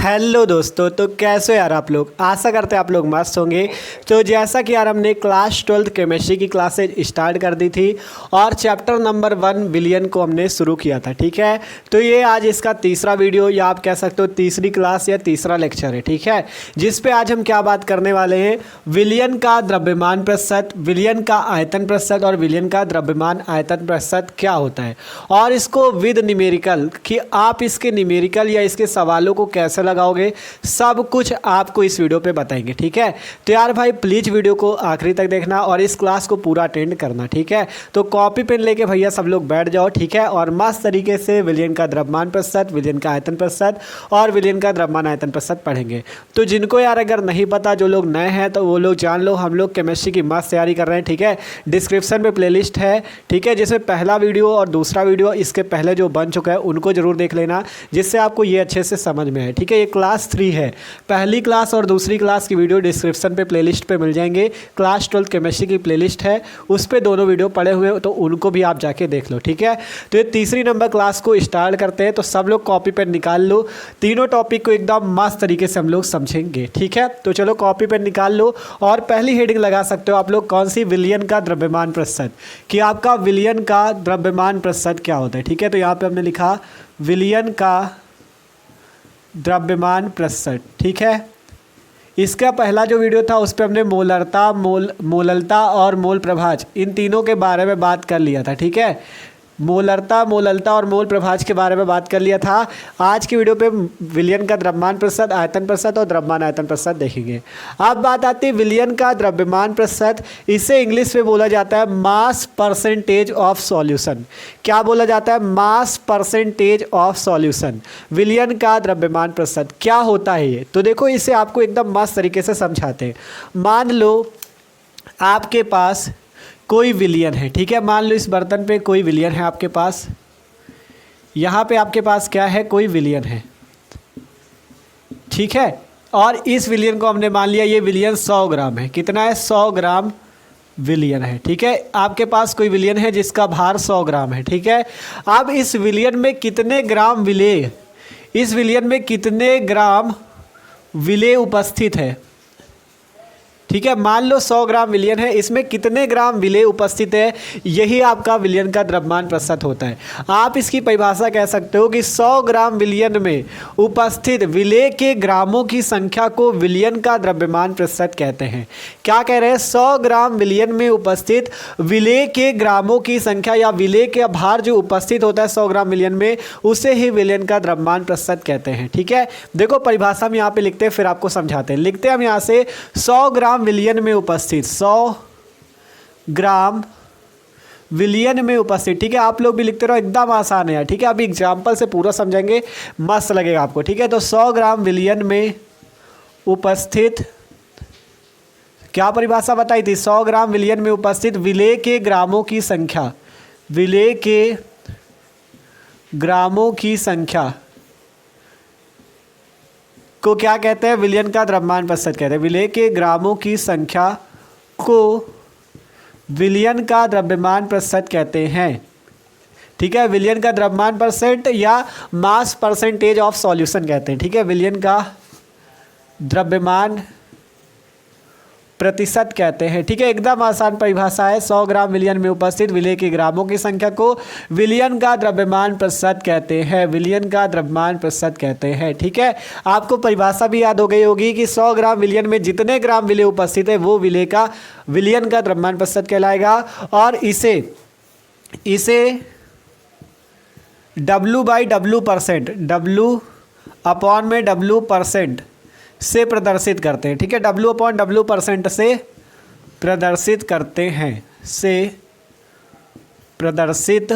Hello दोस्तों, तो कैसे हो यार आप लोग। आशा करते हैं आप लोग मस्त होंगे। तो जैसा कि यार हमने क्लास 12 केमिस्ट्री की क्लासेज स्टार्ट कर दी थी और चैप्टर नंबर 1 विलियन को हमने शुरू किया था। ठीक है, तो ये आज इसका तीसरा वीडियो या आप कह सकते हो तीसरी क्लास या तीसरा लेक्चर है। ठीक है, जिस पे आज हम क्या बात करने वाले हैं, विलियन का द्रव्यमान प्रतिशत, विलियन का आयतन प्रतिशत और विलियन का द्रव्यमान आयतन प्रतिशत क्या होता है, और इसको विद न्यूमेरिकल कि आप इसके न्यूमेरिकल या इसके सवालों को कैसे लगाओगे, सब कुछ आपको इस वीडियो पे बताएंगे। ठीक है, तो यार भाई प्लीज़ वीडियो को आखिरी तक देखना और इस क्लास को पूरा अटेंड करना। ठीक है, तो कॉपी पेन लेके भैया सब लोग बैठ जाओ। ठीक है, और मस्त तरीके से विलियन का द्रव्यमान प्रतिशत, विलियन का आयतन प्रतिशत और विलियन का द्रव्यमान आयतन प्रतिशत पढ़ेंगे। तो जिनको यार अगर नहीं पता, जो लोग नए हैं तो वो लोग जान लो, हम लोग केमिस्ट्री की मस्त तैयारी कर रहे हैं। ठीक है, डिस्क्रिप्शन में प्लेलिस्ट है। ठीक है, जिसमें पहला वीडियो और दूसरा वीडियो इसके पहले जो बन चुका है उनको जरूर देख लेना, जिससे आपको ये अच्छे से समझ में आए। ठीक है, ये क्लास 3 है। पहली क्लास और दूसरी क्लास की वीडियो डिस्क्रिप्शन पे प्लेलिस्ट पे मिल जाएंगे। क्लास 12 केमिस्ट्री की प्लेलिस्ट है, उस पर दोनों वीडियो पड़े हुए हैं, तो उनको भी आप जाके देख लो। ठीक है, तो ये तीसरी नंबर क्लास को स्टार्ट करते हैं। तो सब लोग कॉपी पेन निकाल लो, तीनों टॉपिक को एकदम मस्त तरीके से हम लोग समझेंगे। ठीक है, तो चलो कॉपी पेन निकाल लो और पहली हेडिंग लगा सकते हो आप लोग, कौन सी, विलियन का द्रव्यमान प्रतिशत, कि आपका विलियन का द्रव्यमान प्रतिशत क्या होता है। ठीक है, तो यहाँ पे हमने लिखा विलियन का द्रव्यमान प्रतिशत। ठीक है, इसका पहला जो वीडियो था उस पर हमने मोलरता, मोललता और मोल प्रभाज, इन तीनों के बारे में बात कर लिया था। ठीक है, मोलरता, मोललता और मोल प्रभाज के बारे में बात कर लिया था। आज की वीडियो पे विलियन का द्रव्यमान प्रतिशत, आयतन प्रतिशत और द्रव्यमान आयतन प्रतिशत देखेंगे। अब बात आती है विलियन का द्रव्यमान प्रतिशत, इसे इंग्लिश में बोला जाता है मास परसेंटेज ऑफ सॉल्यूशन। क्या बोला जाता है? Mass percentage of solution. विलियन का द्रव्यमान प्रतिशत क्या होता है ये, तो देखो इसे आपको एकदम मस्त तरीके से समझाते हैं। मान लो आपके पास कोई विलियन है। ठीक है, मान लो इस बर्तन पे कोई विलियन है आपके पास, यहाँ पे आपके पास क्या है, कोई विलियन है। ठीक है, और इस विलियन को हमने मान लिया ये विलियन 100 ग्राम है। कितना है? 100 ग्राम विलियन है। ठीक है, आपके पास कोई विलियन है जिसका भार 100 ग्राम है। ठीक है, अब इस विलियन में कितने ग्राम विलेय, इस विलियन में कितने ग्राम विलेय उपस्थित है। ठीक है, मान लो 100 ग्राम विलियन है, इसमें कितने ग्राम विलेय उपस्थित है, यही आपका विलियन का द्रव्यमान प्रतिशत होता है। आप इसकी परिभाषा कह सकते हो कि 100 ग्राम विलियन में उपस्थित विलेय के ग्रामों की संख्या को विलियन का द्रव्यमान प्रतिशत कहते हैं। क्या कह रहे हैं? 100 ग्राम विलियन में उपस्थित विलेय के ग्रामों की संख्या या विलेय के भार जो उपस्थित होता है 100 ग्राम विलियन में, उसे ही विलियन का द्रव्यमान प्रतिशत कहते हैं। ठीक है, देखो परिभाषा हम यहाँ पे लिखते हैं, फिर आपको समझाते हैं। लिखते हैं हम यहाँ से 100 ग्राम विलियन में उपस्थित, 100 ग्राम विलियन में उपस्थित। ठीक है, आप लोग भी लिखते रहो, एकदम आसान है यार। ठीक है, अभी एग्जाम्पल से पूरा समझेंगे, मस्त लगेगा आपको। ठीक है, तो 100 ग्राम विलियन में उपस्थित, क्या परिभाषा बताई थी? 100 ग्राम विलियन में उपस्थित विलेय के ग्रामों की संख्या, विलेय के ग्रामों की संख्या को क्या कहते हैं? विलियन का द्रव्यमान प्रतिशत कहते हैं। विलेय के ग्रामों की संख्या को विलियन का द्रव्यमान प्रतिशत कहते हैं। ठीक है, विलियन का द्रव्यमान प्रतिशत या मास परसेंटेज ऑफ सॉल्यूशन कहते हैं। ठीक है, विलियन का द्रव्यमान प्रतिशत कहते हैं। ठीक है, एकदम आसान परिभाषा है। 100 ग्राम विलियन में उपस्थित विलेय के ग्रामों की संख्या को विलियन का द्रव्यमान प्रतिशत कहते हैं, विलियन का द्रव्यमान प्रतिशत कहते हैं। ठीक है, आपको परिभाषा भी याद हो गई होगी कि 100 ग्राम विलियन में जितने ग्राम विलेय उपस्थित है वो विलेय का विलियन का द्रव्यमान प्रतिशत कहलाएगा। और इसे W/W%, W/W% से प्रदर्शित करते हैं। ठीक है, W/W% से प्रदर्शित करते हैं, से प्रदर्शित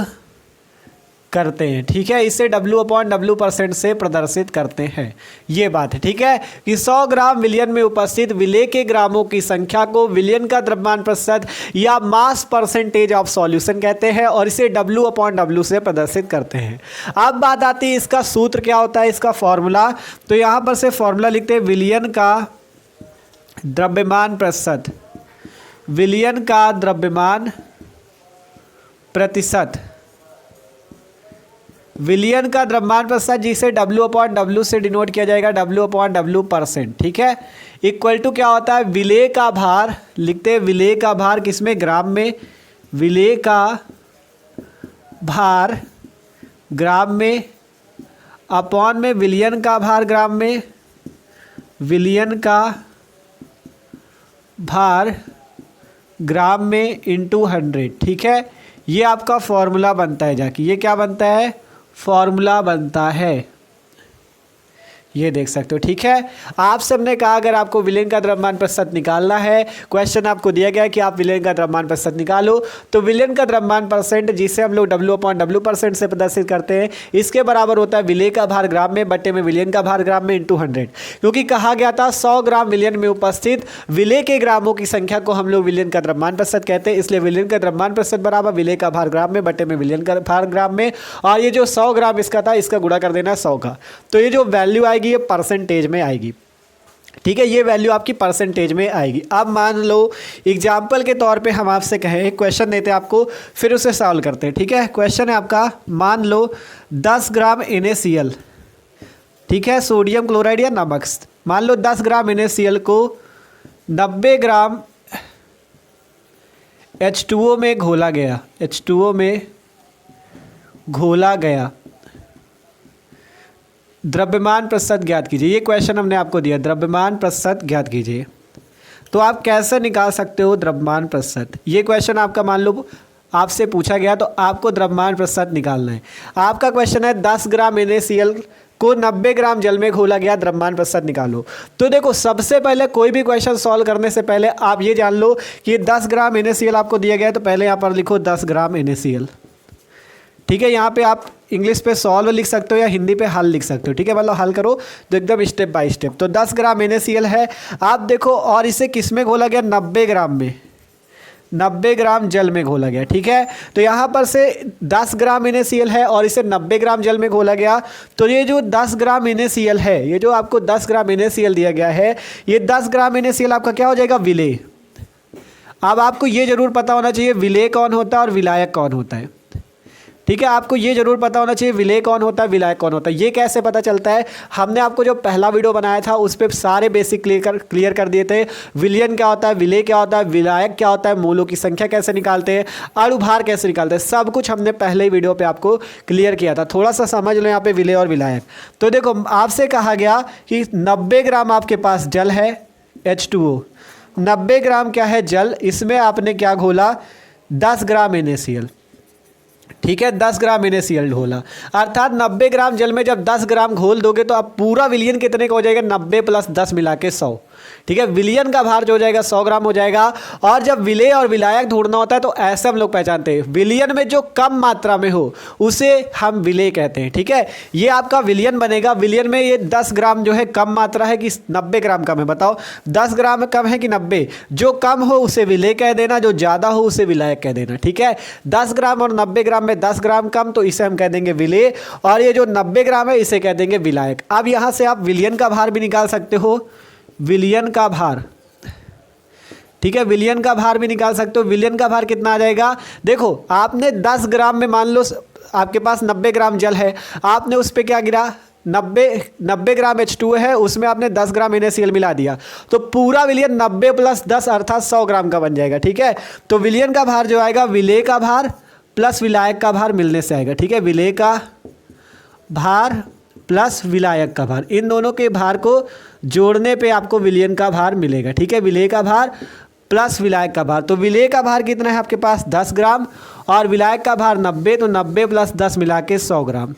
करते हैं। ठीक है, इसे W/W% से प्रदर्शित करते हैं, ये बात है। ठीक है, कि 100 ग्राम विलियन में उपस्थित विलेय के ग्रामों की संख्या को विलियन का द्रव्यमान प्रतिशत या मास परसेंटेज ऑफ सॉल्यूशन कहते हैं और इसे W/W से प्रदर्शित करते हैं। अब बात आती है इसका सूत्र क्या होता है, इसका फॉर्मूला। तो यहाँ पर से फॉर्मूला लिखते हैं, विलियन का द्रव्यमान प्रतिशत, विलियन का द्रव्यमान प्रतिशत विलियन का द्रव्यमान प्रतिशत जिसे W/W से डिनोट किया जाएगा, W/W%, ठीक है। इक्वल टू क्या होता है, विलेय का भार, लिखते हैं विलेय का भार किसमें, ग्राम में, विलेय का भार ग्राम में, अपॉन में विलियन का भार ग्राम में, विलियन का भार ग्राम में इंटू 100, ठीक है। ये आपका फॉर्मूला बनता है जाके, ये क्या बनता है, फॉर्मूला बनता है, ये देख सकते हो, ठीक है। आपसे हमने कहा अगर आपको विलेय का द्रव्यमान प्रतिशत निकालना है, क्वेश्चन आपको दिया गया है कि आप विलेय का द्रव्यमान प्रतिशत निकालो, तो विलेय का द्रव्यमान परसेंट जिसे हम लोग W/W% से प्रदर्शित करते हैं, इसके बराबर होता है विलेय का भार ग्राम में बटे में विलेय का भार ग्राम में इंटू 100, क्योंकि कहा गया था 100 ग्राम विलेय में उपस्थित विलेय के ग्रामों की संख्या को हम लोग विलेय का द्रव्यमान प्रतिशत कहते हैं, इसलिए विलेय का द्रव्यमान प्रतिशत बराबर विलेय का भार ग्राम में बटे में विलेय का भार ग्राम में, और ये जो 100 ग्राम इसका था इसका गुणा कर देना 100 का, तो ये जो वैल्यू आएगी ये परसेंटेज में आएगी, ठीक है। ये वैल्यू आपकी परसेंटेज में आएगी। अब मान लो एग्जाम्पल के तौर पे हम आपसे कहें, क्वेश्चन देते हैं आपको, फिर उसे सॉल्व करते हैं, ठीक है। क्वेश्चन है आपका, मान लो 10 ग्राम NaCl, ठीक है, सोडियम क्लोराइड या नमक, मान लो 10 ग्राम NaCl को 90 ग्राम H2O में घोला गया, H2O में घोला गया, द्रव्यमान प्रतिशत ज्ञात कीजिए। ये क्वेश्चन हमने आपको दिया, द्रव्यमान प्रतिशत ज्ञात कीजिए। तो आप कैसे निकाल सकते हो द्रव्यमान प्रतिशत, ये क्वेश्चन आपका मान लो आपसे पूछा गया, तो आपको द्रव्यमान प्रतिशत निकालना है। आपका क्वेश्चन है 10 ग्राम NaCl को 90 ग्राम जल में घोला गया, द्रव्यमान प्रतिशत निकालो। तो देखो सबसे पहले कोई भी क्वेश्चन सॉल्व करने से पहले आप ये जान लो कि 10 ग्राम NaCl आपको दिया गया है, तो पहले यहाँ पर लिखो 10 ग्राम NaCl, ठीक है। यहाँ पे आप इंग्लिश पे सॉल्व लिख सकते हो या हिंदी पे हल लिख सकते हो, ठीक है, मतलब हल करो तो एकदम स्टेप बाय स्टेप। तो 10 ग्राम NaCl है, आप देखो, और इसे किस में घोला गया, 90 ग्राम में, 90 ग्राम जल में घोला गया, ठीक है। तो यहाँ पर से 10 ग्राम NaCl है और इसे 90 ग्राम जल में घोला गया, तो ये जो 10 ग्राम NaCl है, ये जो आपको 10 ग्राम NaCl दिया गया है, ये 10 ग्राम NaCl आपका क्या हो जाएगा, विलेय। अब आपको ये जरूर पता होना चाहिए विलेय कौन होता है और विलायक कौन होता है, ठीक है। आपको ये जरूर पता होना चाहिए विलेय कौन होता है, विलायक कौन होता है। ये कैसे पता चलता है, हमने आपको जो पहला वीडियो बनाया था उस पर सारे बेसिक क्लियर कर दिए थे। विलयन क्या होता है, विलेय क्या होता है, विलायक क्या होता है, मोलों की संख्या कैसे निकालते हैं, अणुभार कैसे निकालते हैं, सब कुछ हमने पहले ही वीडियो पे आपको क्लियर किया था। थोड़ा सा समझ लो यहाँ पे विलेय और विलायक। तो देखो आपसे कहा गया कि 90 ग्राम आपके पास जल है, H2O, 90 ग्राम क्या है जल, इसमें आपने क्या घोला, 10 ग्राम NaCl, ठीक है, 10 ग्राम NaCl घोला, अर्थात 90 ग्राम जल में जब 10 ग्राम घोल दोगे तो अब पूरा विलियन कितने का हो जाएगा, 90 + 10 मिला के 100, ठीक है। विलियन का भार जो हो जाएगा 100 ग्राम हो जाएगा। और जब विलेय और विलायक ढूंढना होता है तो ऐसे हम लोग पहचानते हैं, विलियन में जो कम मात्रा में हो उसे हम विलेय कहते हैं, ठीक है। ये आपका विलियन बनेगा, विलियन में ये 10 ग्राम जो है कम मात्रा है कि 90 ग्राम कम है, बताओ 10 ग्राम कम है कि 90, जो कम हो उसे विलेय कह देना, जो ज़्यादा हो उसे विलायक कह देना, ठीक है। 10 ग्राम और 90 ग्राम में 10 ग्राम कम, तो इसे हम कह देंगे विलेय, और ये जो 90 ग्राम है इसे कह देंगे विलायक। अब यहाँ से आप विलियन का भार भी निकाल सकते हो, विलियन का भार, ठीक है, विलियन का भार भी निकाल सकते हो। विलियन का भार कितना आ जाएगा, देखो आपने 10 ग्राम में, मान लो आपके पास 90 ग्राम जल है, आपने उस पर क्या गिरा, 90 ग्राम H2O है, उसमें आपने 10 ग्राम NaCl मिला दिया, तो पूरा विलियन 90 + 10 अर्थात 100 ग्राम का बन जाएगा, ठीक है। तो विलियन का भार जो आएगा विलेय का भार प्लस विलायक का भार मिलने से आएगा, ठीक है। विलेय का भार प्लस विलायक का भार, इन दोनों के भार को जोड़ने पे आपको विलियन का भार मिलेगा, ठीक है। विलेय का भार प्लस विलायक का भार, तो विलेय का भार कितना है आपके पास 10 ग्राम और विलायक का भार 90, तो 90 + 10 मिला के 100 ग्राम,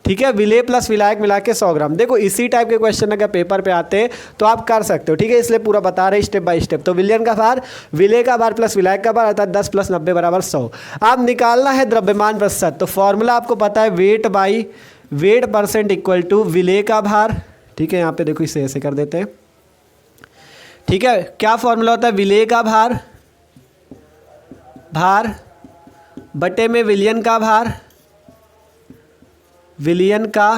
ठीक है। विलेय प्लस विलायक मिला के 100 ग्राम। देखो इसी टाइप के क्वेश्चन अगर पेपर पे आते हैं तो आप कर सकते हो, ठीक है, इसलिए पूरा बता रहे स्टेप बाय स्टेप। तो विलियन का भार, विलेय का भार प्लस विलायक का भार अर्थात 10 + 90 = 100। अब निकालना है द्रव्यमान प्रतिशत, तो फॉर्मूला आपको पता है वेट परसेंट इक्वल टू विलेय का भार, ठीक है। यहाँ पे देखो इसे ऐसे कर देते हैं, ठीक है। क्या फॉर्मूला होता है, विलेय का भार बटे में विलियन का भार, विलियन का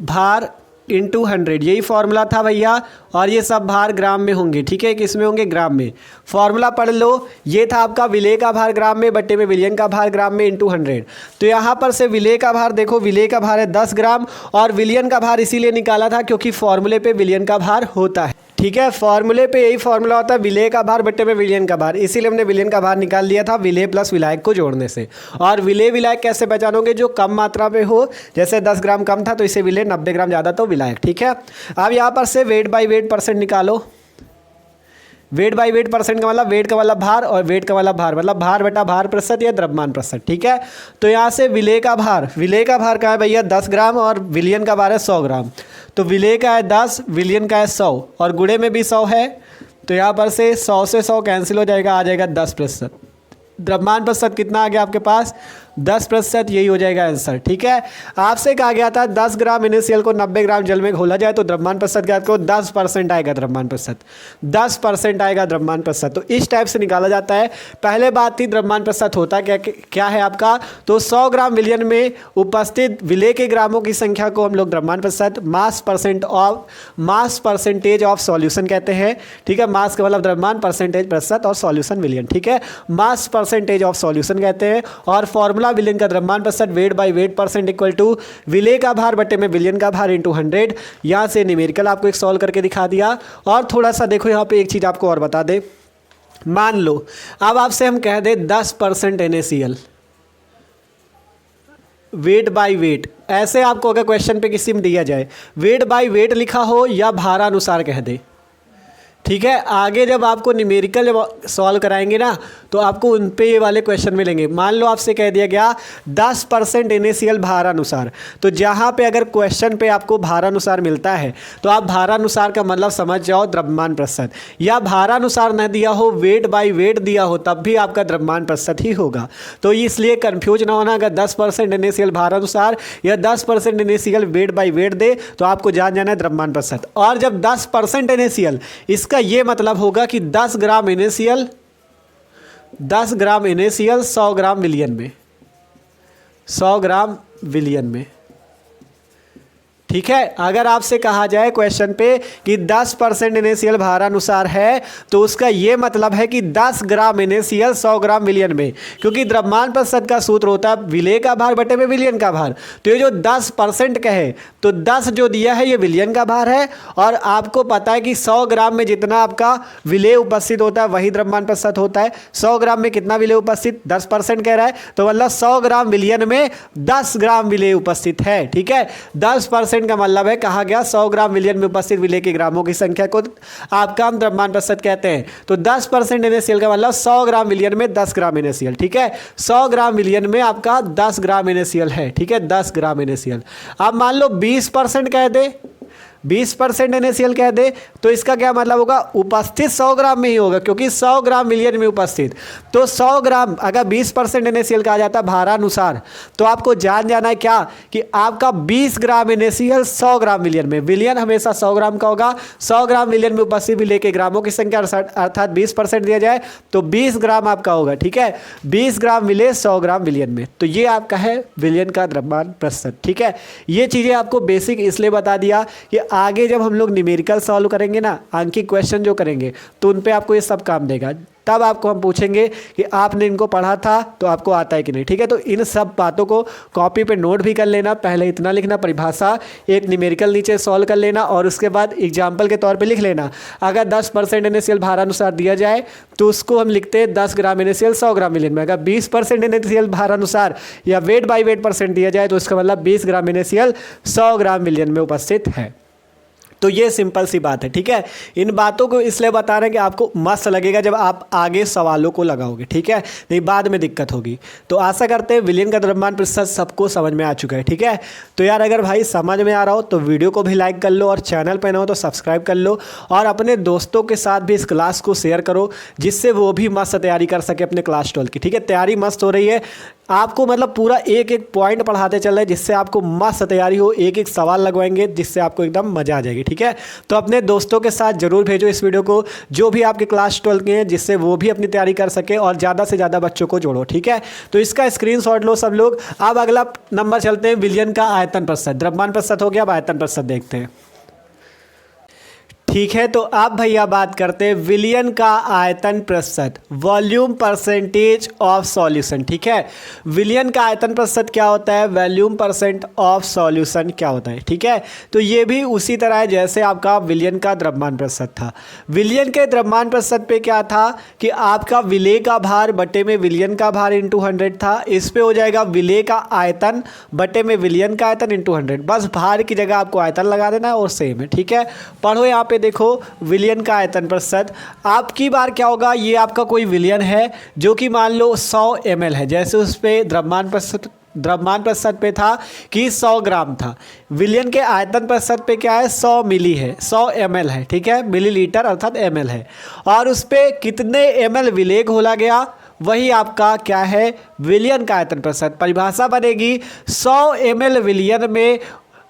भार इंटू 100, यही फॉर्मूला था भैया। और ये सब भार ग्राम में होंगे, ठीक है, किस में होंगे, ग्राम में। फॉर्मूला पढ़ लो, ये था आपका विलेय का भार ग्राम में बट्टे में विलयन का भार ग्राम में इंटू 100। तो यहाँ पर से विलेय का भार देखो, विलेय का भार है 10 ग्राम और विलयन का भार इसीलिए निकाला था क्योंकि फॉर्मूले पे विलयन का भार होता है, ठीक है। फॉर्मूले पे यही फॉर्मूला होता है, विलेय का भार बट्टे में विलयन का भार, इसीलिए हमने विलयन का भार निकाल लिया था विलेय प्लस विलायक को जोड़ने से। और विलेय विलायक कैसे पहचानोगे, जो कम मात्रा में हो, जैसे 10 ग्राम कम था तो इसे विलेय, 90 ग्राम ज़्यादा तो विलायक, ठीक है। अब यहाँ पर से वेट बाई वेट परसेंट निकालो। वेट बाई वेट परसेंट का मतलब वेट का मतलब भार और वेट का मतलब भार, मतलब भार बटा भार प्रतिशत या द्रव्यमान प्रतिशत, ठीक है। तो यहाँ से विलेय का भार कहाँ है भैया, 10 ग्राम और विलयन का भार है 100 ग्राम। तो विलेय का है 10, विलयन का है 100 और गुणे में भी 100 है। तो यहाँ पर से 100 से 100 कैंसिल हो जाएगा, आ जाएगा 10%। द्रव्यमान प्रतिशत कितना आ गया आपके पास, 10%, यही हो जाएगा आंसर, ठीक है। आपसे कहा गया था 10 ग्राम NaCl को 90 ग्राम जल में घोला जाए तो द्रव्यमान प्रतिशत ज्ञात करो, 10% आएगा द्रव्यमान प्रतिशत, 10% आएगा द्रव्यमान प्रतिशत। तो इस टाइप से निकाला जाता है। पहले बात थी द्रव्यमान प्रतिशत होता क्या है आपका, तो 100 ग्राम विलयन में उपस्थित विलेय के ग्रामों की संख्या को हम लोग द्रव्यमान प्रतिशत, मास परसेंटेज ऑफ सॉल्यूशन कहते हैं, ठीक है। मास का मतलब द्रव्यमान, परसेंटेज प्रतिशत और सॉल्यूशन विलयन, ठीक है। मास परसेंटेज ऑफ सॉल्यूशन कहते हैं। और फॉर्मूला विलयन का द्रव्यमान प्रतिशत weight by weight percent equal to विलेय का भार बटे में विलयन का भार इंटू 100। यहाँ से न्यूमेरिकल आपको एक सॉल्व करके दिखा दिया। और थोड़ा सा देखो यहाँ पे एक चीज़ आपको और बता दे, मान लो अब आपसे हम कह दे 10% NaCl वेट बाई वेट, ऐसे आपको अगर क्वेश्चन पे किसी में दिया जाए वेट बाई वेट लिखा हो या भारानुसार कह दे, ठीक है। आगे जब आपको न्यूमेरिकल जब सॉल्व कराएंगे ना तो आपको उन पे ये वाले क्वेश्चन मिलेंगे। मान लो आपसे कह दिया गया 10% NaCl भारानुसार, तो जहाँ पे अगर क्वेश्चन पे आपको भारानुसार मिलता है तो आप भारानुसार का मतलब समझ जाओ द्रव्यमान प्रतिशत, या भारानुसार न दिया हो वेट बाई वेट दिया हो तब भी आपका द्रव्यमान प्रतिशत ही होगा। तो इसलिए कन्फ्यूज ना होना, अगर 10% NaCl भारानुसार या 10% NaCl वेट बाई वेट दे तो आपको जान जाना है द्रव्यमान प्रतिशत। और जब 10% NaCl, इसका ये मतलब होगा कि 10 ग्राम NaCl 100 ग्राम विलयन में, 100 ग्राम विलयन में, ठीक है। अगर आपसे कहा जाए क्वेश्चन पे कि 10% NaCl भारानुसार है तो उसका ये मतलब है कि 10 ग्राम NaCl 100 ग्राम विलयन में, क्योंकि द्रव्यमान प्रतिशत का सूत्र होता है विलेय का भार बटे में विलयन का भार। तो ये जो 10% कहे तो 10 जो दिया है ये विलयन का भार है, और आपको पता है कि 100 ग्राम में जितना आपका विलेय उपस्थित होता है वही द्रव्यमान प्रतिशत होता है। 100 ग्राम में कितना विलेय उपस्थित, 10% कह रहा है, तो मतलब 100 ग्राम विलयन में 10 ग्राम विलेय उपस्थित है, ठीक है। 10% का मतलब है, कहा गया 100 ग्राम विलयन में उपस्थित विलेय के ग्रामों की संख्या को आपका हम द्रव्यमान प्रतिशत कहते हैं। तो 10% NaCl का मतलब 100 ग्राम विलयन में 10 ग्राम NaCl, ठीक है। 100 ग्राम विलयन में आपका 10 ग्राम NaCl है, ठीक है, 10 ग्राम NaCl। अब मान लो 20% कह दे, 20% NaCl कह दे तो इसका क्या मतलब होगा, उपस्थित 100 ग्राम में ही होगा, क्योंकि 100 ग्राम विलयन में उपस्थित। तो 100 ग्राम अगर 20% NaCl कहा जाता है भारानुसार, तो आपको जान जाना है क्या कि आपका 20 ग्राम NaCl 100 ग्राम विलयन में, विलयन हमेशा 100 ग्राम का होगा, 100 ग्राम विलयन में उपस्थित विलेय के ग्रामों की संख्या अर्थात 20% दिया जाए तो 20 ग्राम आपका होगा, ठीक है। 20 ग्राम विलेय 100 ग्राम विलयन में, तो ये आपका है विलयन का द्रव्यमान प्रतिशत, ठीक है। ये चीज़ें आपको बेसिक इसलिए बता दिया कि आगे जब हम लोग न्यूमेरिकल सॉल्व करेंगे ना, अंकित क्वेश्चन जो करेंगे तो उन पे आपको ये सब काम देगा। तब आपको हम पूछेंगे कि आपने इनको पढ़ा था तो आपको आता है कि नहीं, ठीक है। तो इन सब बातों को कॉपी पे नोट भी कर लेना, पहले इतना लिखना परिभाषा, एक न्यूमेरिकल नीचे सॉल्व कर लेना और उसके बाद एग्जाम्पल के तौर पे लिख लेना। अगर 10% NaCl भारानुसार दिया जाए तो उसको हम लिखते हैं 10 ग्राम NaCl 100 ग्राम विलयन में। अगर 20% NaCl भारानुसार या वेट बाई वेट परसेंट दिया जाए तो उसका मतलब 20 ग्राम NaCl 100 ग्राम विलयन में उपस्थित है। तो ये सिंपल सी बात है, ठीक है। इन बातों को इसलिए बता रहे हैं कि आपको मस्त लगेगा जब आप आगे सवालों को लगाओगे, ठीक है, नहीं बाद में दिक्कत होगी। तो आशा करते हैं विलयन का द्रव्यमान प्रतिशत सबको समझ में आ चुका है, ठीक है। तो यार अगर भाई समझ में आ रहा हो तो वीडियो को भी लाइक कर लो और चैनल पर ना हो तो सब्सक्राइब कर लो और अपने दोस्तों के साथ भी इस क्लास को शेयर करो जिससे वो भी मस्त तैयारी कर सके अपने क्लास 12 की, ठीक है। तैयारी मस्त हो रही है, आपको मतलब पूरा एक एक पॉइंट पढ़ाते चल रहे हैं, जिससे आपको मस्त तैयारी हो, एक एक सवाल लगवाएंगे जिससे आपको एकदम मजा आ जाएगी। ठीक है, तो अपने दोस्तों के साथ जरूर भेजो इस वीडियो को, जो भी आपके क्लास 12 के हैं, जिससे वो भी अपनी तैयारी कर सके और ज़्यादा से ज़्यादा बच्चों को जोड़ो। ठीक है, तो इसका स्क्रीनशॉट लो सब लोग। अब अगला नंबर चलते हैं, विलयन का आयतन प्रतिशत। द्रव्यमान प्रतिशत हो गया, अब आयतन प्रतिशत देखते हैं। ठीक है, तो अब भैया बात करते हैं विलयन का आयतन प्रतिशत, वॉल्यूम परसेंटेज ऑफ सॉल्यूशन। ठीक है, विलयन का आयतन प्रतिशत क्या होता है, वॉल्यूम परसेंट ऑफ सॉल्यूशन क्या होता है। ठीक है, तो ये भी उसी तरह है जैसे आपका विलयन का द्रव्यमान प्रतिशत था। विलयन के द्रव्यमान प्रतिशत पे क्या था कि आपका विलेय का भार बटे में विलयन का भार इंटू 100 था। इस पे हो जाएगा विलेय का आयतन बटे में विलयन का आयतन इंटू 100। बस भार की जगह आपको आयतन लगा देना है और सेम है। ठीक है, पढ़ो यहाँ पे देखो विलयन का आयतन प्रतिशत। आपकी बार क्या होगा, ये आपका कोई विलयन है जो कि मान लो 100 ml है, जैसे उस पे द्रव्यमान प्रतिशत पे था कि 100 ग्राम था। विलयन के आयतन प्रतिशत पे क्या है, 100 मिली है, 100 ml है। ठीक है, मिलीलीटर अर्थात ml है, और उस पे कितने ml विलेय घोला गया, वही आपका क्या है, विलयन का आयतन प्रतिशत। परिभाषा बनेगी 100 ml विलयन में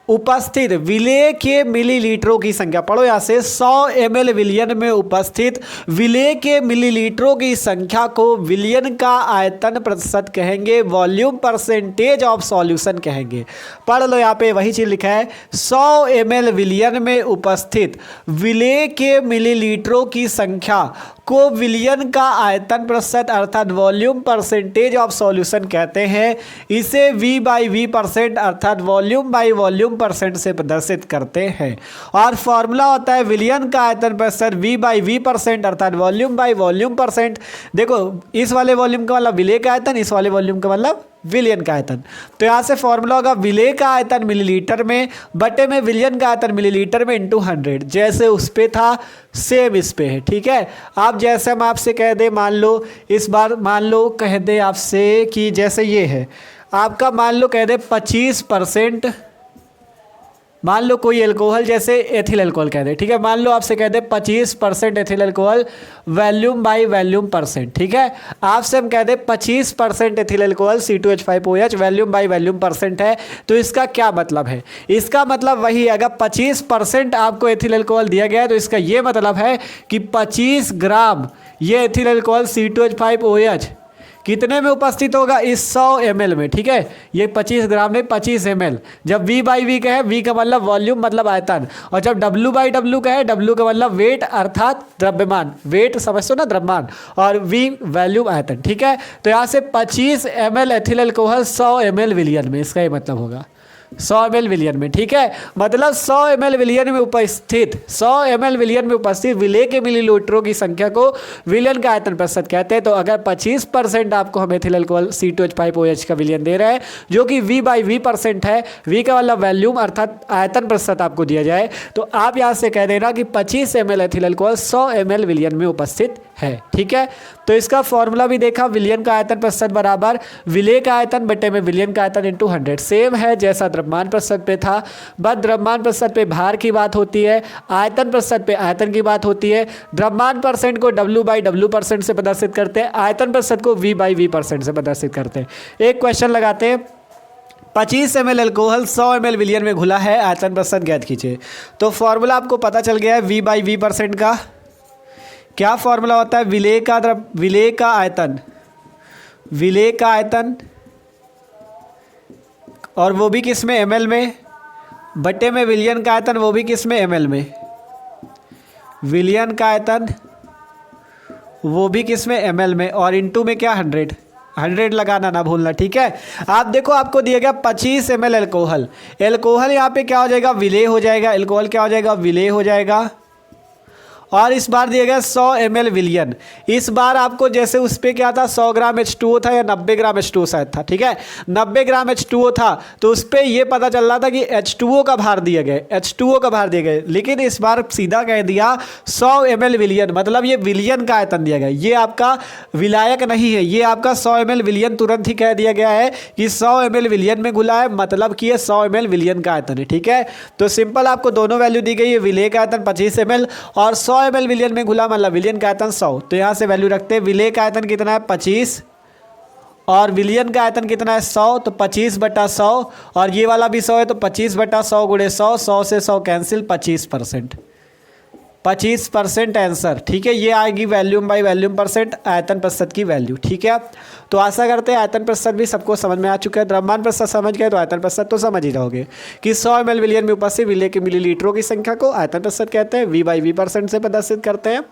उपस्थित विलेय के मिलीलीटरों की संख्या। पढ़ो यहाँ से, 100 ml विलयन में उपस्थित विलेय के मिलीलीटरों की संख्या को विलयन का आयतन प्रतिशत कहेंगे, वॉल्यूम परसेंटेज ऑफ सॉल्यूशन कहेंगे। पढ़ लो यहाँ पे वही चीज लिखा है, 100 ml विलयन में उपस्थित विलेय के मिलीलीटरों की संख्या को विलयन का आयतन प्रतिशत अर्थात वॉल्यूम परसेंटेज ऑफ सॉल्यूशन कहते हैं। इसे V/V% अर्थात वॉल्यूम बाई वॉल्यूम परसेंट से प्रदर्शित करते हैं, और फॉर्मूला होता है विलयन का आयतन प्रतिशत V/V% अर्थात वॉल्यूम बाई वॉल्यूम परसेंट। देखो, इस वाले वॉल्यूम का मतलब विलेय का आयतन, इस वाले वॉल्यूम का मतलब विलयन का आयतन। तो यहाँ से फॉर्मूला होगा विलेय का आयतन मिलीलीटर में बटे में विलयन का आयतन मिलीलीटर में इंटू 100। जैसे उस पे था सेम इस पे है। ठीक है, आप जैसे हम आपसे कह दे, मान लो इस बार मान लो कह दे आपसे कि जैसे ये है आपका, मान लो कह दे 25%, मान लो कोई एल्कोहल जैसे एथिल एल्कोहल कह दे। ठीक है, मान लो आपसे कह दे 25% ethyl alcohol volume by volume percent. ठीक है, आपसे हम कह दे 25% ethyl alcohol C2H5OH volume by volume percent है। तो इसका क्या मतलब है, इसका मतलब वही है, अगर 25% आपको एथिल एल्कोहल दिया गया है तो इसका ये मतलब है कि 25 ग्राम ये एथिल एल्कोहल C2H5OH कितने में उपस्थित होगा, इस 100 ml में। ठीक है, ये 25 ग्राम में 25 ml। जब V/V का है, V का मतलब वॉल्यूम मतलब आयतन, और जब W/W का है, W का मतलब वेट अर्थात द्रव्यमान, वेट समझते हो ना, द्रव्यमान, और V वॉल्यूम आयतन। ठीक है, तो यहाँ से 25 ml एथिल अल्कोहल 100 ml विलयन में, इसका ये मतलब होगा 100 ml विलयन में। ठीक है, मतलब 100 ml विलयन में उपस्थित 100 ml विलयन में उपस्थित विलेय के मिलीलीटरों की संख्या को विलयन का आयतन प्रतिशत कहते हैं। तो अगर 25% आपको हम एथिल अल्कोहल C2H5OH का विलयन दे रहे हैं, जो कि V/V% है, V का वाला वॉल्यूम अर्थात आयतन प्रतिशत आपको दिया जाए, तो आप यहाँ से कह देना कि 25 ml एथिल अल्कोहल 100 ml विलयन में उपस्थित है। ठीक है, तो इसका फॉर्मूला भी देखा, विलयन का आयतन प्रतिशत बराबर विलेय का आयतन बटे में विलयन का आयतन इंटू 100। सेम है जैसा द्रव्यमान प्रतिशत पे था, बस द्रव्यमान प्रतिशत पे भार की बात होती है, आयतन प्रतिशत पे आयतन की बात होती है। द्रव्यमान परसेंट को W/W% से प्रदर्शित करते हैं, आयतन प्रतिशत को V/V% से प्रदर्शित करते हैं। एक क्वेश्चन लगाते हैं, 25 ml अल्कोहल 100 ml विलयन में घुला है, आयतन प्रतिशत ज्ञात कीजिए। तो फॉर्मूला आपको पता चल गया है V/V% का। क्या फॉर्मूला होता है, विलेय का आयतन और वो भी किस में, ml में, बटे में विलयन का आयतन, वो भी किस में, ml में, विलयन का आयतन वो भी किस में, ml में, और इंटू में क्या 100 लगाना ना भूलना। ठीक है, आप देखो आपको दिया गया 25 ml अल्कोहल, यहाँ पे क्या हो जाएगा, विलेय हो जाएगा, अल्कोहल क्या हो जाएगा, विलेय हो जाएगा, और इस बार दिया गया 100 ml विलयन। इस बार आपको जैसे उस पर क्या था, 100 ग्राम H2O था या 90 ग्राम H2O शायद था। ठीक है, 90 ग्राम H2O था, तो उस पर यह पता चल रहा था कि H2O का भार दिया गया, लेकिन इस बार सीधा कह दिया 100 ml विलयन, मतलब ये विलयन का आयतन दिया गया, ये आपका विलायक नहीं है, ये आपका 100 ml विलयन तुरंत ही कह दिया गया है कि 100 ml विलयन में घुला है, मतलब कि ये 100 ml विलयन का आयतन है। ठीक है, तो सिंपल आपको दोनों वैल्यू दी गई है, विलेय का आयतन 25 ml और 100 ml विलयन में घुला, मतलब विलयन का आयतन 100। तो यहाँ से वैल्यू रखते हैं, विलेय का आयतन कितना है 25 और विलियन का आयतन कितना है 100, तो 25/100, और ये वाला भी 100 है, तो 25/100 गुणे 100, 100 से 100 कैंसिल, 25%। 25% आंसर, ठीक है। ये आएगी वैल्यूम बाई वैल्यूम परसेंट, आयतन प्रतिशत की वैल्यू, ठीक है। तो आशा करते हैं आयतन प्रतिशत भी सबको समझ में आ चुका है। द्रव्यमान प्रतिशत समझ गए तो आयतन प्रतिशत तो समझ ही जाओगे कि 100 ml विलियन में उपस्थित विलेय के मिलीलीटरों की संख्या को आयतन प्रतिशत कहते हैं, V/V% से प्रदर्शित करते हैं।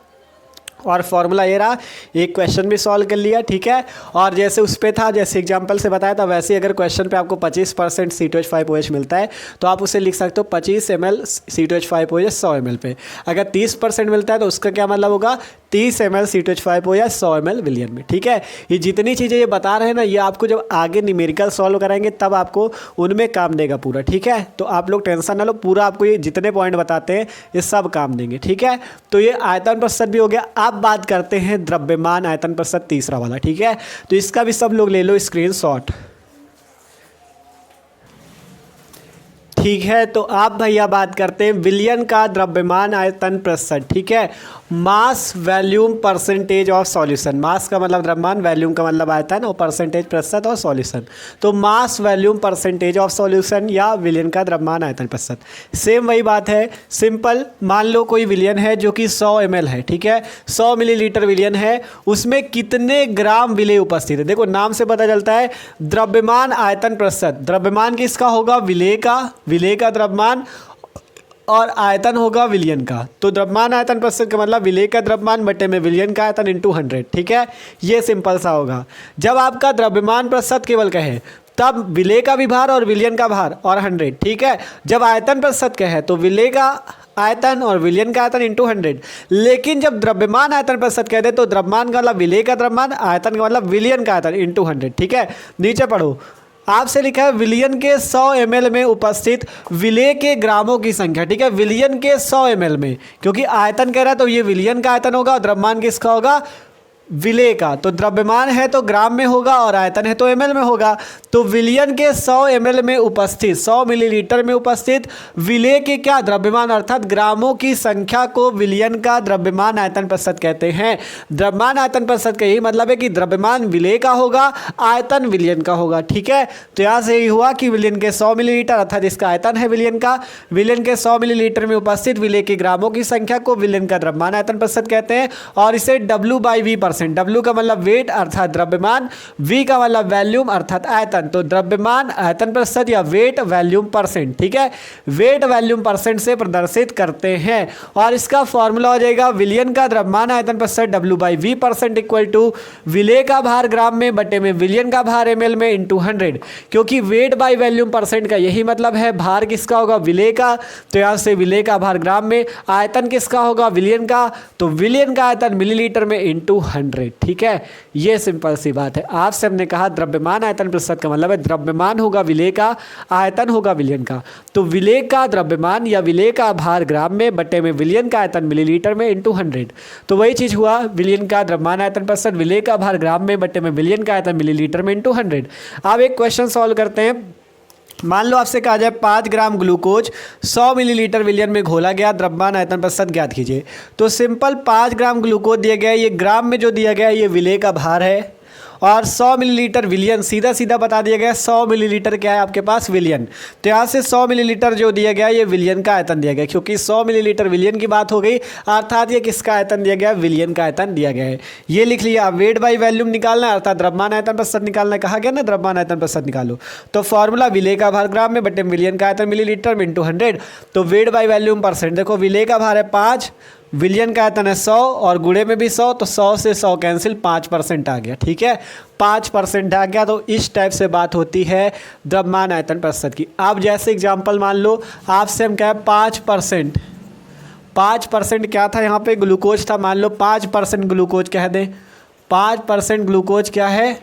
और फॉर्मूला ये रहा, एक क्वेश्चन भी सॉल्व कर लिया, ठीक है। और जैसे उस पे था, जैसे एग्जांपल से बताया था, वैसे ही अगर क्वेश्चन पे आपको 25% C2H5OH मिलता है तो आप उसे लिख सकते हो 25 ml C2H5OH 100 ml पे। अगर 30% मिलता है तो उसका क्या मतलब होगा, 30 ml C2H5OH 100 ml विलियन में, ठीक है। ये जितनी चीज़ें ये बता रहे हैं ना, ये आपको जब आगे न्यूमेरिकल सॉल्व कराएंगे तब आपको उनमें काम देगा पूरा, ठीक है। तो आप लोग टेंशन ना लो, पूरा आपको ये जितने पॉइंट बताते हैं ये सब काम देंगे, ठीक है। तो ये आयतन प्रतिशत भी हो गया। अब बात करते हैं द्रव्यमान आयतन प्रतिशत, तीसरा वाला, ठीक है। तो इसका भी सब लोग ले लो स्क्रीनशॉट, ठीक है। तो आप भैया बात करते हैं विलियन का द्रव्यमान आयतन प्रतिशत, ठीक है। मास वैल्यूम परसेंटेज ऑफ सॉल्यूशन, मास का मतलब द्रव्यमान, वैल्यूम का मतलब आयतन, और परसेंटेज प्रतिशत और सॉल्यूशन। तो मास वैल्यूम परसेंटेज ऑफ सॉल्यूशन या विलियन का द्रव्यमान आयतन प्रतिशत, सेम वही बात है, सिंपल। मान लो कोई विलियन है जो कि 100 ml है, ठीक है, 100 मिलीलीटर विलियन है, उसमें कितने ग्राम विलेय उपस्थित है। देखो नाम से पता चलता है द्रव्यमान आयतन प्रतिशत, द्रव्यमान किसका होगा, विलेय का द्रव्यमान, और आयतन होगा विलियन का। तो द्रव्यमान आयतन प्रतिशत का मतलब विलेय का द्रव्यमान बटे में विलियन का आयतन इंटू 100, ठीक है। ये सिंपल सा होगा। जब आपका द्रव्यमान प्रतिशत केवल कहे तब विलेय का भी भार और विलियन का भार और 100, ठीक है। जब आयतन प्रतिशत कहे तो विलेय का आयतन और विलियन का आयतन इंटू 100। लेकिन जब द्रव्यमान आयतन प्रतिशत कह दे तो द्रव्यमान का मतलब विलेय का द्रव्यमान, आयतन का मतलब विलियन का आयतन इंटू 100, ठीक है। नीचे पढ़ो, आपसे लिखा है विलियन के 100 ml में उपस्थित विलेय के ग्रामों की संख्या, ठीक है। विलियन के 100 ml में, क्योंकि आयतन कह रहा है तो ये विलियन का आयतन होगा और द्रव्यमान किसका होगा, विलेय का। तो द्रव्यमान है तो ग्राम में होगा और आयतन है तो ml में होगा। तो विलियन के 100 ml में उपस्थित, 100 मिलीलीटर में उपस्थित विलेय के क्या, द्रव्यमान अर्थात ग्रामों की संख्या को विलियन का द्रव्यमान आयतन प्रतिशत कहते हैं। द्रव्यमान आयतन प्रतिशत का यही मतलब है कि द्रव्यमान विलेय का होगा, आयतन विलियन का होगा, ठीक है। तो यहाँ से यही हुआ कि विलियन के 100 मिलीलीटर अर्थात इसका आयतन है विलियन का, विलियन के 100 मिलीलीटर में उपस्थित विलेय के ग्रामों की संख्या को विलियन का द्रव्यमान आयतन प्रतिशत कहते हैं। और इसे W/V%, W का मतलब वेट अर्थात द्रव्यमान, V का मतलब वैल्यूम अर्थात आयतन। तो द्रव्यमान आयतन प्रतिशत या वेट वैल्यूम परसेंट, ठीक है, वेट वैल्यूम परसेंट से प्रदर्शित करते हैं। और इसका फॉर्मूला हो जाएगा विलियन का द्रव्यमान आयतन प्रतिशत W/V% इक्वल टू विलेय का भार ग्राम में बटे में विलियन का भार ml में इंटू 100। क्योंकि वेट बाई वैल्यूम परसेंट का यही मतलब है, भार किसका होगा, विलेय का। तो यहाँ से विलेय का भार ग्राम में, आयतन किसका होगा, विलियन का। तो विलियन का आयतन मिलीलीटर में इंटू 100, ठीक है। ये सिंपल सी बात है। आपसे हमने कहा द्रव्यमान आयतन प्रतिशत का मतलब है द्रव्यमान होगा विलेय का, आयतन होगा विलियन का। तो विलेय का द्रव्यमान या विलेय का भार ग्राम में बटे में विलियन का आयतन मिलीलीटर में इंटू 100। तो वही चीज हुआ, विलियन का द्रव्यमान आयतन प्रतिशत विलेय का भार ग्राम में बटे में विलियन का आयतन मिलीलीटर में इंटू 100। अब एक क्वेश्चन सॉल्व करते हैं। मान लो आपसे कहा जाए 5 ग्राम ग्लूकोज 100 मिलीलीटर विलियन में घोला गया, द्रव्यमान आयतन प्रतिशत ज्ञात कीजिए। तो सिंपल 5 ग्राम ग्लूकोज दिया गया है, ये ग्राम में जो दिया गया है ये विलेय का भार है, और 100 मिलीलीटर विलियन सीधा सीधा बता दिया गया है। 100 मिलीलीटर क्या है आपके पास, विलियन। तो यहाँ से 100 मिलीलीटर जो दिया गया है ये विलियन का आयतन दिया गया है, क्योंकि 100 मिलीलीटर विलियन की बात हो गई, अर्थात ये किसका आयतन दिया गया है, विलियन का आयतन दिया गया है। ये लिख लिया। वेट बाई वैल्यूम निकालना है अर्थात द्रव्यमान आयतन प्रतिशत निकालना, कहा गया ना द्रव्यमान आयतन प्रतिशत निकालो। तो फॉर्मूला विलेय का भार ग्राम में बटे विलियन का आयतन मिलीलीटर में इंटू 100। तो वेट बाई वैल्यूम परसेंट, देखो विलेय का भार है 5, विलियन का आयतन है 100 और गुणे में भी 100, तो 100 से 100 कैंसिल, 5% आ गया, ठीक है, 5% आ गया। तो इस टाइप से बात होती है द्रव्यमान आयतन प्रतिशत की। आप जैसे एग्जांपल मान लो आपसे हम कहें 5%, 5% क्या था यहाँ पे, ग्लूकोज था। मान लो 5% ग्लूकोज कह दें, 5% ग्लूकोज क्या है,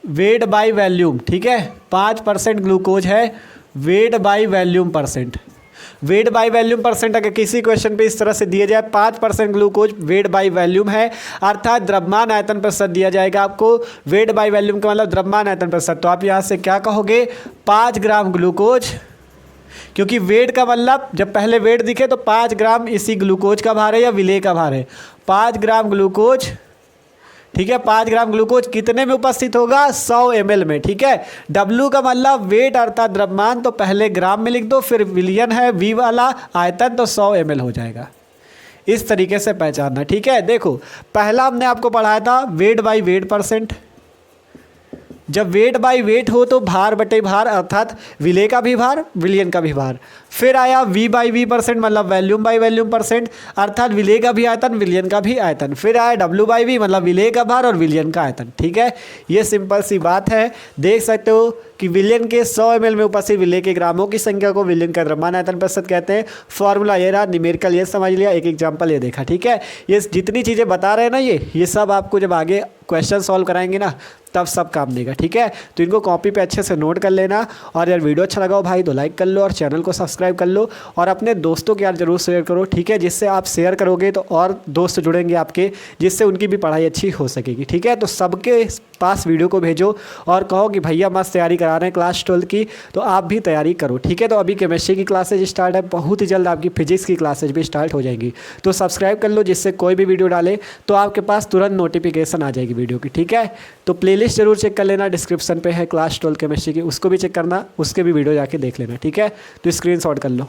वेट बाई वैल्यूम, ठीक है। 5% ग्लूकोज है weight by volume percent. Weight by volume percent अगर किसी क्वेश्चन पे इस तरह से दिया जाए 5% ग्लूकोज वेट बाई वैल्यूम है, अर्थात द्रव्यमान आयतन प्रतिशत दिया जाएगा आपको। वेट बाई वैल्यूम का मतलब द्रव्यमान आयतन प्रतिशत। तो आप यहाँ से क्या कहोगे, 5 ग्राम ग्लूकोज, क्योंकि वेट का मतलब जब पहले वेट दिखे तो 5 ग्राम इसी ग्लूकोज का भार है या विलेय का भार है, 5 ग्राम ग्लूकोज, ठीक है। 5 ग्राम ग्लूकोज कितने में उपस्थित होगा? 100 ml में, ठीक है। W का मतलब वेट अर्थात द्रव्यमान, तो पहले ग्राम में लिख दो, फिर विलियन है V वाला आयतन, तो 100 ml हो जाएगा। इस तरीके से पहचानना, ठीक है। देखो पहला हमने आपको पढ़ाया था वेट बाई वेट परसेंट। जब वेट बाई वेट हो तो भार बटे भार अर्थात विलेय का भी भार विलियन का भी भार। फिर आया वी बाई वी परसेंट मतलब वैल्यूम बाई वैल्यूम परसेंट अर्थात विलेय का भी आयतन विलियन का भी आयतन। फिर आया डब्ल्यू बाई वी मतलब विलेय का भार और विलियन का आयतन, ठीक है। ये सिंपल सी बात है। देख सकते हो कि विलियन के 100 ml में उपस्थित विलेय के ग्रामों की संख्या को विलियन का द्रव्यमान आयतन प्रतिशत कहते हैं। फॉर्मूला ये रहा, न्यूमेरिकल ये समझ लिया, एक एग्जाम्पल ये देखा, ठीक है। ये जितनी चीज़ें बता रहे हैं ना ये सब आपको जब आगे क्वेश्चन सॉल्व कराएंगे ना तब सब काम देगा, ठीक है। तो इनको कॉपी पे अच्छे से नोट कर लेना। और यार वीडियो अच्छा लगा हो भाई तो लाइक कर लो और चैनल को सब्सक्राइब कर लो और अपने दोस्तों के यार जरूर शेयर करो, ठीक है। जिससे आप शेयर करोगे तो और दोस्त जुड़ेंगे आपके, जिससे उनकी भी पढ़ाई अच्छी हो सकेगी, ठीक है। तो सबके पास वीडियो को भेजो और कहो कि भैया मस्त तैयारी करा रहे हैं क्लास 12 की, तो आप भी तैयारी करो, ठीक है। तो अभी केमिस्ट्री की क्लासेज स्टार्ट है, बहुत ही जल्द आपकी फिजिक्स की क्लासेज भी स्टार्ट हो जाएंगी। तो सब्सक्राइब कर लो जिससे कोई भी वीडियो डाले तो आपके पास तुरंत नोटिफिकेशन आ जाएगी वीडियो की, ठीक है। तो प्लेलिस्ट जरूर चेक कर लेना, डिस्क्रिप्शन पे है क्लास 12 केमिस्ट्री की, उसको भी चेक करना, उसके भी वीडियो जाके देख लेना, ठीक है। तो स्क्रीनशॉट कर लो।